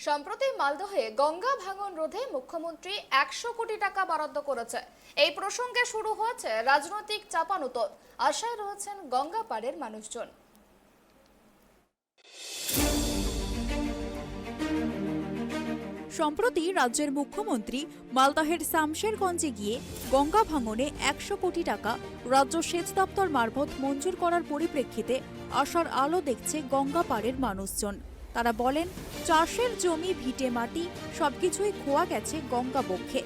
সম্প্রতি মালদহে গঙ্গা ভাঙন রোধে মুখ্যমন্ত্রী 100 কোটি টাকা বরাদ্দ করেছে। এই প্রসঙ্গে শুরু হয়েছে রাজনৈতিক চাপানুতোর। আশায় রয়েছেন গঙ্গা পাড়ের মানুষজন। সম্প্রতি রাজ্যের মুখ্যমন্ত্রী মালদহের শামশেরগঞ্জে গিয়ে গঙ্গা ভাঙনে 100 কোটি টাকা রাজ্য সেচ দপ্তর মারফত মঞ্জুর করার পরিপ্রেক্ষিতে আশার আলো দেখছে গঙ্গা পাড়ের মানুষজন। তারা বলেন, চাষের জমি, ভিটে মাটি সবকিছুই খোয়া গেছে গঙ্গা বক্ষে।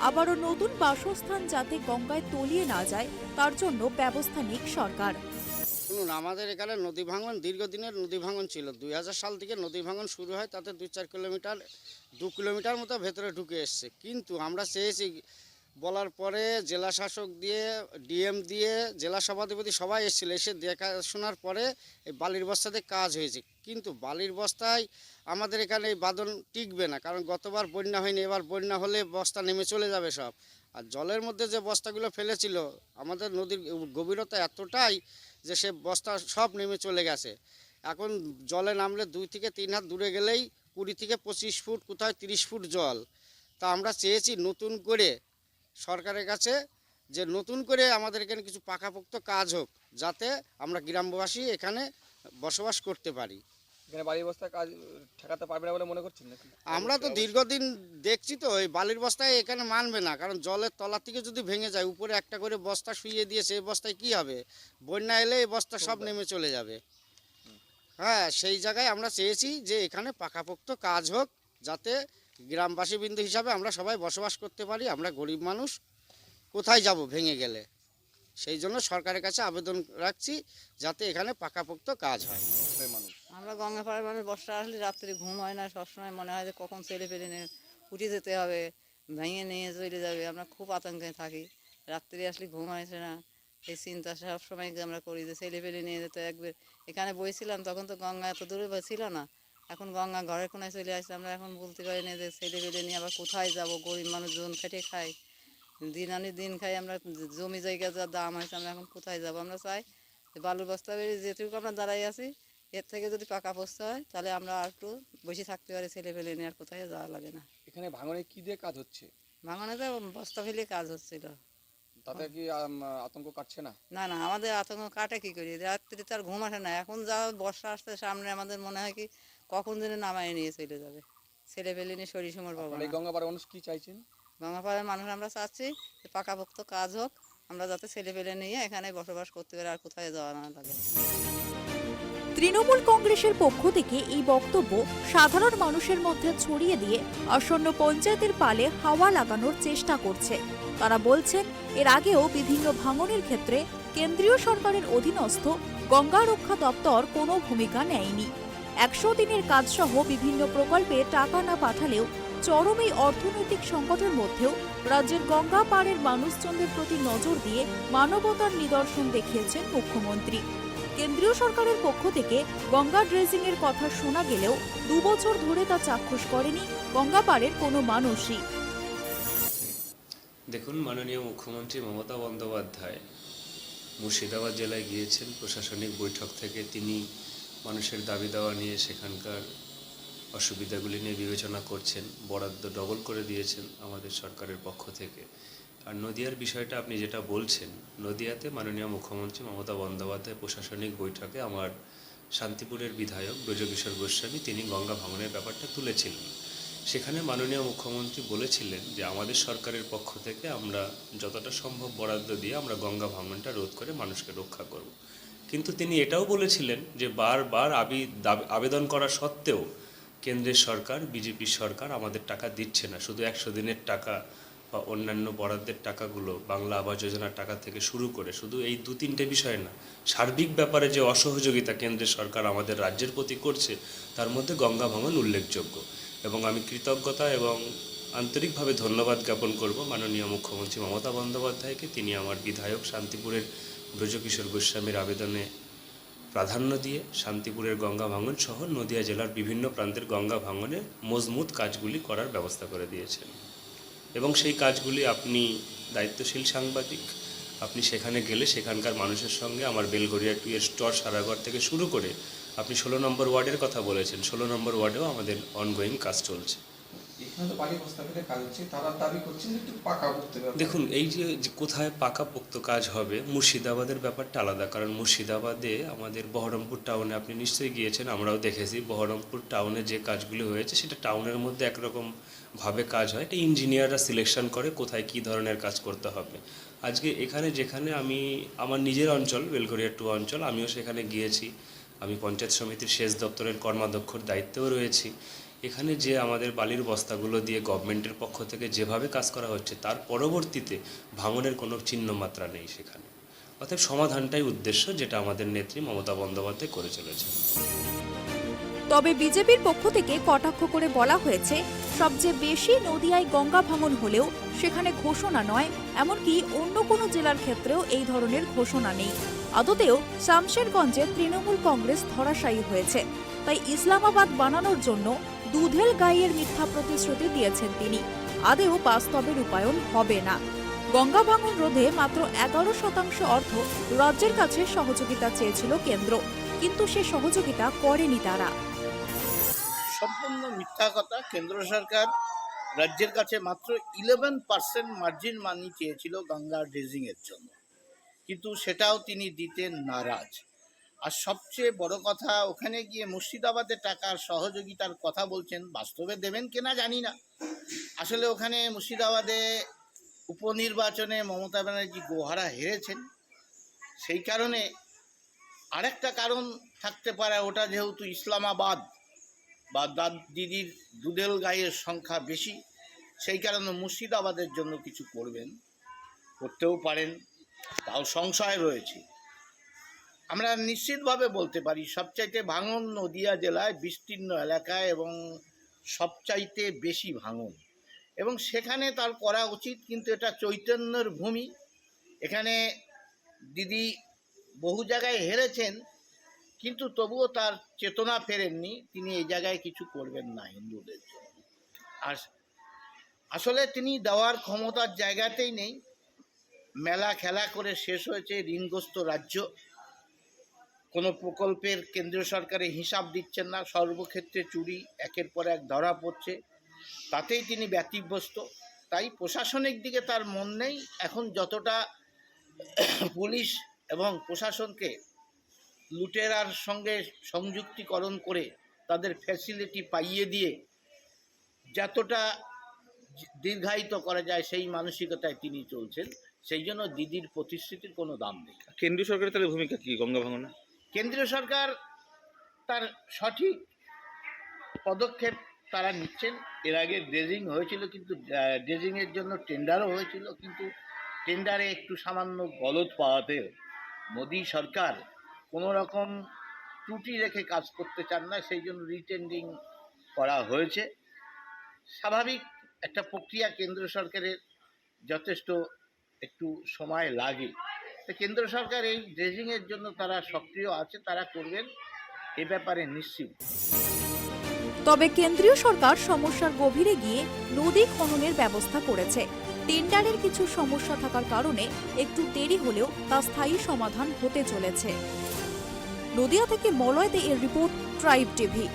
আবারও নতুন বাসস্থান যাতে গঙ্গায় তলিয়ে না যায় তার জন্য ব্যবস্থা নিক সরকার। শুনুন, আমাদের এখানে নদী ভাঙন দীর্ঘদিনের নদী ভাঙন ছিল। 2000 সাল থেকে নদী ভাঙন শুরু হয়, তাতে 2 কিলোমিটার মতো ভেতরে ঢুকে এসছে। কিন্তু আমরা চেয়েছি, বলার পরে জেলা শাসক দিয়ে, ডিএম দিয়ে, জেলা সভাধিপতি সবাই এসেছিল, এসে দেখাশোনার পরে এই বালির বস্তাতে কাজ হয়েছে। কিন্তু বালির বস্তায় আমাদের এখানে এই বাঁধন টিকবে না, কারণ গতবার বন্যা হয়নি, এবার বন্যা হলে বস্তা নেমে চলে যাবে সব। আর জলের মধ্যে যে বস্তাগুলো ফেলেছিল, আমাদের নদীর গভীরতা এতটাই যে সে বস্তা সব নেমে চলে গেছে। এখন জলে নামলে 2 থেকে 3 হাত দূরে গেলেই 20 থেকে 25 ফুট, কোথায় 30 ফুট জল। তা আমরা চেয়েছি নতুন করে সরকারের কাছে যে নতুন করে আমাদের এখানে কিছু পাকাপোক্ত কাজ হোক, যাতে আমরা গ্রামবাসী এখানে বসবাস করতে পারি। এখানে বালির বস্তা কাজ ঠেকাতে পারবে না বলে মনে করছেন নাকি? আমরা তো দীর্ঘদিন দেখছি তো, এই বালির বস্তায় এখানে মানবে না, কারণ জলের তলা থেকে যদি ভেঙে যায়, উপরে একটা করে বস্তা শুইয়ে দিয়েছে, এই বস্তায় কি হবে? বন্যা এলে এই বস্তা সব নেমে চলে যাবে। হ্যাঁ, সেই জায়গায় আমরা চেয়েছি যে এখানে পাকাপোক্ত কাজ হোক, যাতে গ্রামবাসী বিন্দু হিসাবে আমরা সবাই বসবাস করতে পারি। আমরা গরিব মানুষ, কোথায় যাব ভেঙে গেলে? সেই জন্য সরকারের কাছে আবেদন রাখছি যাতে এখানে পাকাপোক্ত কাজ হয়। আমরা গঙ্গাপাড়ের মানুষ, বর্ষা আসলে রাত্রে ঘুম হয় না, সবসময় মনে হয় যে কখন ছেলে পেলে নিয়ে উঠে যেতে হবে, ভেঙে নিয়ে চলে যাবে। আমরা খুব আতঙ্কে থাকি, রাত্রে আসলে ঘুম হয়েছে না, এই চিন্তা সবসময় আমরা করি যে ছেলে পেলে নিয়ে যেতে। একবার এখানে বইছিলাম, তখন তো গঙ্গা এত দূরে ছিল না, এখন গঙ্গা ঘরের কোনায় চলে আসছে। আমরা এখন বলতে পারি না যে ছেলে পেলে নিয়ে আবার কোথায় যাব। গরিব মানুষ জন খেটে খাই, দিন আনি দিন খাই। আমরা জমি জায়গা যা দাম হয়েছে, আমরা এখন কোথায় যাব? আমরা চাই যে বালুর বস্তা বেরিয়ে যেটুকু আমরা দাঁড়াই আছি, এর থেকে যদি পাকা বস্তা হয় তাহলে আমরা আর একটু বেশি থাকতে পারি, ছেলে ফেলে নিয়ে আর কোথায় যাওয়া লাগে না। এখানে ভাঙনে কি দিয়ে কাজ হচ্ছে? ভাঙনে তো বস্তা ফেলে কাজ হচ্ছিল। তাতে কি আতঙ্ক কাটছে না? না না, আমাদের আতঙ্ক কাটে কি করি, রাত্রি তো আর ঘুম আসে না। এখন যা বর্ষা আসতে সামনে, আমাদের মনে হয় কি কখন যেন নামায় নিয়ে চলে যাবে, ছেলে ফেলে নিয়ে শরীর সমর পাবো না। এই গঙ্গাপাড়ার মানুষ কি চাইছেন? গঙ্গাপাড়ার মানুষ আমরা চাচ্ছি যে পাকাপোক্ত কাজ হোক, আমরা যাতে ছেলে ফেলে নিয়ে এখানে বসবাস করতে পারি, আর কোথায় যাওয়া না লাগে। তৃণমূল কংগ্রেসের পক্ষ থেকে এই বক্তব্য সাধারণ মানুষের মধ্যে ছড়িয়ে দিয়ে আসন্ন পঞ্চায়েতের পালে হাওয়া লাগানোর চেষ্টা করছে। তারা বলছেন, এর আগেও বিভিন্ন ভাঙনের ক্ষেত্রে কেন্দ্রীয় সরকারের অধীনস্থ গঙ্গা রক্ষা দপ্তর কোনো ভূমিকা নেয়নি। 100 দিনের কাজসহ বিভিন্ন প্রকল্পে টাকা না পাঠালেও চরম এই অর্থনৈতিক সংকটের মধ্যেও রাজ্যের গঙ্গা পাড়ের মানুষজনদের প্রতি নজর দিয়ে মানবতার নিদর্শন দেখিয়েছেন মুখ্যমন্ত্রী। কেন্দ্রীয় সরকারের পক্ষ থেকে গঙ্গা ড্রেজিং এর কথা শোনা গেলেও 2 বছর ধরে তা চাক্ষুষ করেনি গঙ্গা পাড়ের কোনো মানুষই। দেখুন, মাননীয় মুখ্যমন্ত্রী মমতা বন্দ্যোপাধ্যায় মুর্শিদাবাদ জেলায় গিয়েছেন। প্রশাসনিক বৈঠক থেকে তিনি মানুষের দাবি দাওয়া নিয়ে, সেখানকার অসুবিধাগুলি নিয়ে বিবেচনা করছেন। বরাদ্দ ডবল করে দিয়েছেন আমাদের সরকারের পক্ষ থেকে। আর নদিয়ার বিষয়টা আপনি যেটা বলছেন, নদিয়াতে মাননীয় মুখ্যমন্ত্রী মমতা বন্দ্যোপাধ্যায় প্রশাসনিক বৈঠকে আমার শান্তিপুরের বিধায়ক ব্রজকিশোর গোস্বামী তিনি গঙ্গা ভাঙনের ব্যাপারটা তুলেছিলেন। সেখানে মাননীয় মুখ্যমন্ত্রী বলেছিলেন যে আমাদের সরকারের পক্ষ থেকে আমরা যতটা সম্ভব বরাদ্দ দিয়ে আমরা গঙ্গা ভাঙনটা রোধ করে মানুষকে রক্ষা করব। কিন্তু তিনি এটাও বলেছিলেন যে বারবার আবেদন করা সত্ত্বেও কেন্দ্রের সরকার, বিজেপি সরকার আমাদের টাকা দিচ্ছে না। শুধু 100 দিনের টাকা বা অন্যান্য বরাদ্দের টাকাগুলো, বাংলা আবাস যোজনার টাকা থেকে শুরু করে, শুধু এই 2-3টে বিষয় না, সার্বিক ব্যাপারে যে অসহযোগিতা কেন্দ্রের সরকার আমাদের রাজ্যের প্রতি করছে, তার মধ্যে গঙ্গা ভাঙন উল্লেখযোগ্য। এবং আমি কৃতজ্ঞতা এবং আন্তরিকভাবে ধন্যবাদ জ্ঞাপন করব মাননীয় মুখ্যমন্ত্রী মমতা বন্দ্যোপাধ্যায়কে। তিনি আমার বিধায়ক শান্তিপুরের ব্রজকিশোর গোস্বামীর আবেদনে প্রাধান্য দিয়ে শান্তিপুরের গঙ্গা ভাঙন সহ নদিয়া জেলার বিভিন্ন প্রান্তের গঙ্গা ভাঙনে মজবুত কাজগুলি করার ব্যবস্থা করে দিয়েছেন। এবং সেই কাজগুলি, আপনি দায়িত্বশীল সাংবাদিক, আপনি সেখানে গেলে সেখানকার মানুষের সঙ্গে আমার বেলগড়িয়া 2 এর স্টর সারাঘর থেকে শুরু করে আপনি 16 নম্বর ওয়ার্ডের কথা বলেছেন, 16 নম্বর ওয়ার্ডেও আমাদের অনগোয়িং কাজ চলছে। এখানে তো বাড়ি প্রস্তাবিত কাজ হচ্ছে, তারা দাবি করছেন যে একটু পাকা করতে হবে। দেখুন, এই যে কোথায় পাকাপোক্ত কাজ হবে, মুর্শিদাবাদের ব্যাপারটা আলাদা। কারণ মুর্শিদাবাদে আমাদের বহরমপুর টাউনে আপনি নিশ্চয়ই গিয়েছেন, আমরাও দেখেছি বহরমপুর টাউনে যে কাজগুলো হয়েছে সেটা টাউনের মধ্যে একরকম ভাবে কাজ হয়, এটা ইঞ্জিনিয়াররা সিলেকশন করে কোথায় কী ধরনের কাজ করতে হবে। আজকে এখানে যেখানে আমি আমার নিজের অঞ্চল বেলঘরিয়া 2 অঞ্চল, আমিও সেখানে গিয়েছি। আমি পঞ্চায়েত সমিতির সেচ দপ্তরের কর্মাধ্যক্ষর দায়িত্বেও রয়েছি। এখানে যে আমাদের বালির বস্তাগুলো দিয়ে গভর্নমেন্টের পক্ষ থেকে যেভাবে কাজ করা হচ্ছে তার পরবর্তীতে ভাঙনের কোনো চিহ্ন মাত্রা নেই সেখানে। অতএব সমাধানটাই উদ্দেশ্য, যেটা আমাদের নেত্রী মমতা বন্দ্যোপাধ্যায় করে চলেছে। তবে বিজেপির পক্ষ থেকে কটাক্ষ করে বলা হয়েছে, সবচেয়ে বেশি নদিয়ায় গঙ্গা ভাঙন হলেও সেখানে ঘোষণা নয়, এমনকি অন্য কোনো জেলার ক্ষেত্রেও এই ধরনের ঘোষণা নেই। আদতেও শামশেরগঞ্জে তৃণমূল কংগ্রেস ধরাশায়ী হয়েছে, তাই ইসলামাবাদ বানানোর জন্য দুধেল গাইয়ের মিথ্যা প্রতিশ্রুতি দিয়েছেন তিনি। আদেও বাস্তবে রূপায়ণ হবে না। গঙ্গা ভাঙন রোধে মাত্র 11% অর্থ রাজ্যের কাছে সহযোগিতা চেয়েছিল কেন্দ্র, কিন্তু সে সহযোগিতা করেনি তারা। সম্পূর্ণ মিথ্যা কথা। কেন্দ্র সরকার রাজ্যের কাছে মাত্র 11% মার্জিন মানি চেয়েছিল গঙ্গা ড্রেজিং এর জন্য, কিন্তু সেটাও তিনি দিতে নারাজ। আর সবচেয়ে বড় কথা, ওখানে গিয়ে মুর্শিদাবাদের টাকার সহযোগিতার কথা বলছেন, বাস্তবে দেবেন কিনা জানি না। আসলে ওখানে মুর্শিদাবাদে উপনির্বাচনে মমতা ব্যানার্জি গোহারা হেরেছেন, সেই কারণে আরেকটা কারণ থাকতে পারে, ওটা যেহেতু ইসলামাবাদ বা দিদির দুধেল গাইয়ের সংখ্যা বেশি, সেই কারণে মুর্শিদাবাদের জন্য কিছু করতেও পারেন, তাও সংশয় রয়েছে। আমরা নিশ্চিতভাবে বলতে পারি সবচাইতে ভাঙন নদিয়া জেলায় বিস্তীর্ণ এলাকায় এবং সবচাইতে বেশি ভাঙন, এবং সেখানে তার করা উচিত। কিন্তু এটা চৈতন্যের ভূমি, এখানে দিদি বহু জায়গায় হেরেছেন, কিন্তু তবুও তার চেতনা ফেরেননি, তিনি এই জায়গায় কিছু করবেন না হিন্দুদের জন্য। আর আসলে তিনি দেওয়ার ক্ষমতার জায়গাতেই নেই। মেলা খেলা করে শেষ হয়েছে ঋণগ্রস্ত রাজ্য, কোনো প্রকল্পের কেন্দ্রীয় সরকারের হিসাব দিচ্ছেন না, সর্বক্ষেত্রে চুরি একের পর এক ধরা পড়ছে, তাতেই তিনি ব্যতিব্যস্ত। তাই প্রশাসনিক দিকে তার মন নেই। এখন যতটা পুলিশ এবং প্রশাসনকে লুটেরার সঙ্গে সংযুক্তিকরণ করে তাদের ফ্যাসিলিটি পাইয়ে দিয়ে যতটা দীর্ঘায়িত করা যায় সেই মানসিকতায় তিনি চলছেন। সেই জন্য দিদির প্রতিশ্রুতির কোনো দাম নেই। কেন্দ্রীয় সরকারের তাহলে ভূমিকা কি গঙ্গা ভাঙনে? কেন্দ্রীয় সরকার তার সঠিক পদক্ষেপ তারা নিচ্ছেন। এর আগে ড্রেজিং হয়েছিল, কিন্তু ড্রেজিংয়ের জন্য টেন্ডারও হয়েছিল, কিন্তু টেন্ডারে একটু সামান্য গলদ পাওয়াতে মোদী সরকার কোনো রকম ত্রুটি রেখে কাজ করতে চান না, সেই জন্য রিটেন্ডিং করা হয়েছে। স্বাভাবিক একটা প্রক্রিয়া, কেন্দ্র সরকারের যথেষ্ট একটু সময় লাগে। তো কেন্দ্র সরকার এই ড্রেজিংয়ের জন্য তারা সক্রিয় আছে, তারা করবেন, এ ব্যাপারে নিশ্চিত। তবে কেন্দ্রীয় সরকার সমস্যার গভীরে গিয়ে নদী খননের ব্যবস্থা করেছে। টেন্ডারের কিছু সমস্যা থাকার কারণে একটু দেরি হলেও তা স্থায়ী সমাধান হতে চলেছে। নদিয়া থেকে মলয় দে এর রিপোর্ট, ট্রাইব টিভি।